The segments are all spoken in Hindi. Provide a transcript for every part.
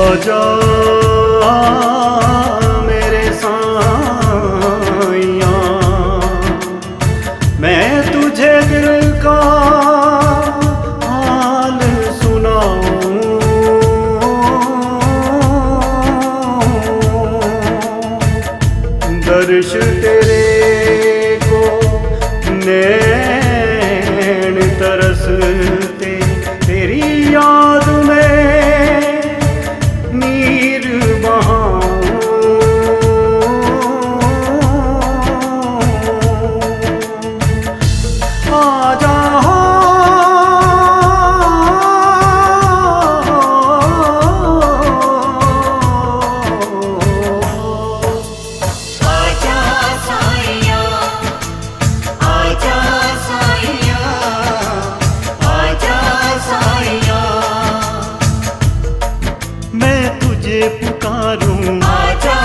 आजा मेरे साइया, मैं तुझे दिल का हाल सुनाऊं। दर्श तेरे को नैन तरसते, तेरी याद में नीर बहाऊं। आजा पुकारूं, आजा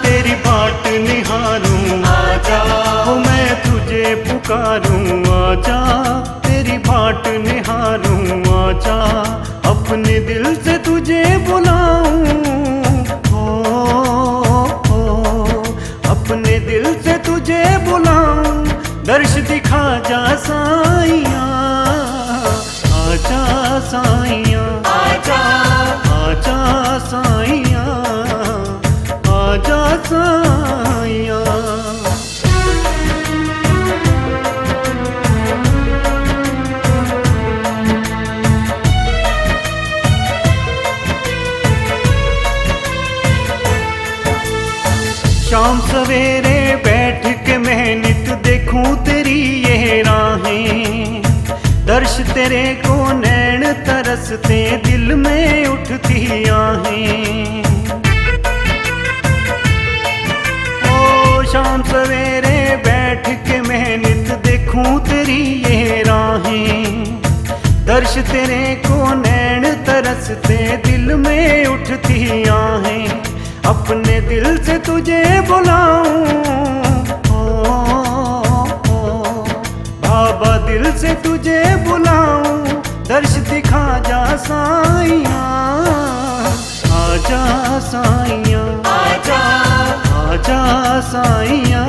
तेरी बाट निहारूं, आजा हो मैं तुझे पुकारूं, आजा तेरी बाट निहारूं, आजा अपने दिल से तुझे बुलाऊं। हो अपने दिल से तुझे बुलाऊं, दर्श दिखा जा साइया, आजा साइया, आजा आजा साइया, आजा साइया। शाम सवेरे बैठ के मैं नित देखूं तेरी ये राहें, दर्श तेरे को नैन तरसते, दिल में उठती आहें। ओ शाम सवेरे बैठ के मैं नित देखूं तेरी ये राहें, दर्श तेरे को नैन तरसते, दिल में उठती आहें। अपने दिल से तुझे बुलाऊं, बाबा दिल से तुझे बुलाऊं, दर्श दिखा जा साइया, आजा साइया, आजा आजा साइया,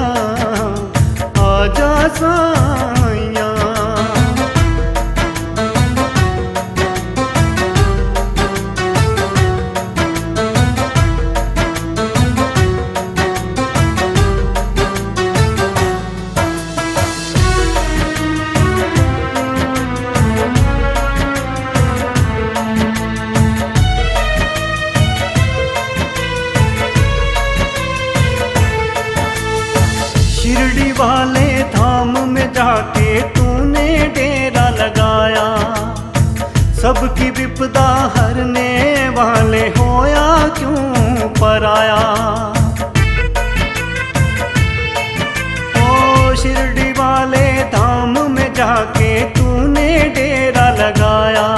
आजा साइया। शिरडी वाले धाम में जाके तूने डेरा लगाया, सबकी विपदा हरने वाले होया क्यों पराया। ओ शिरडी वाले धाम में जाके तूने डेरा लगाया,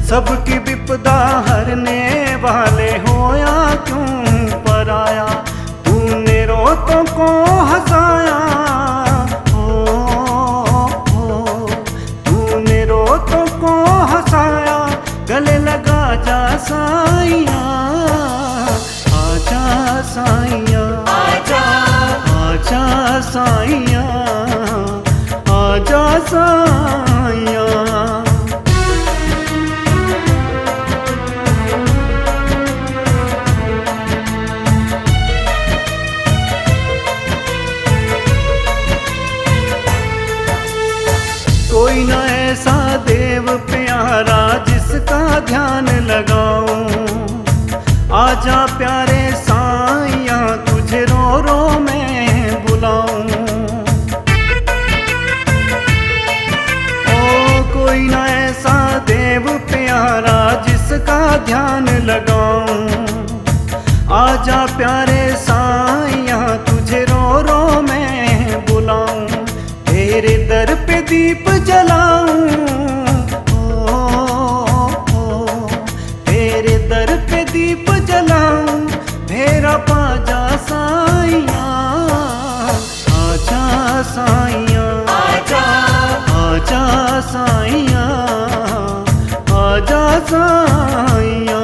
सबकी विपदा हरने वाले होया क्यों पराया। तूने रोतों को हंसाया, तूने रोतों को हंसाया, गले लगा जा साइया, आजा साइया, आजा आजा साइया, आजा साइया। कोई ना ऐसा देव प्यारा जिसका ध्यान लगाऊं, आजा प्यारे साइया तुझे रो रो मैं बुलाऊं। ओ कोई ना ऐसा देव प्यारा जिसका ध्यान लगाऊं, आजा प्यारे साइया तुझे रो रो मैं बुलाऊं। तेरे दर पे दीप जलाऊं, तेरे दर पे दीप जलाऊं, मेरा पाजा साइया, आजा साइया, आजा आजा साइया, आजा साइया।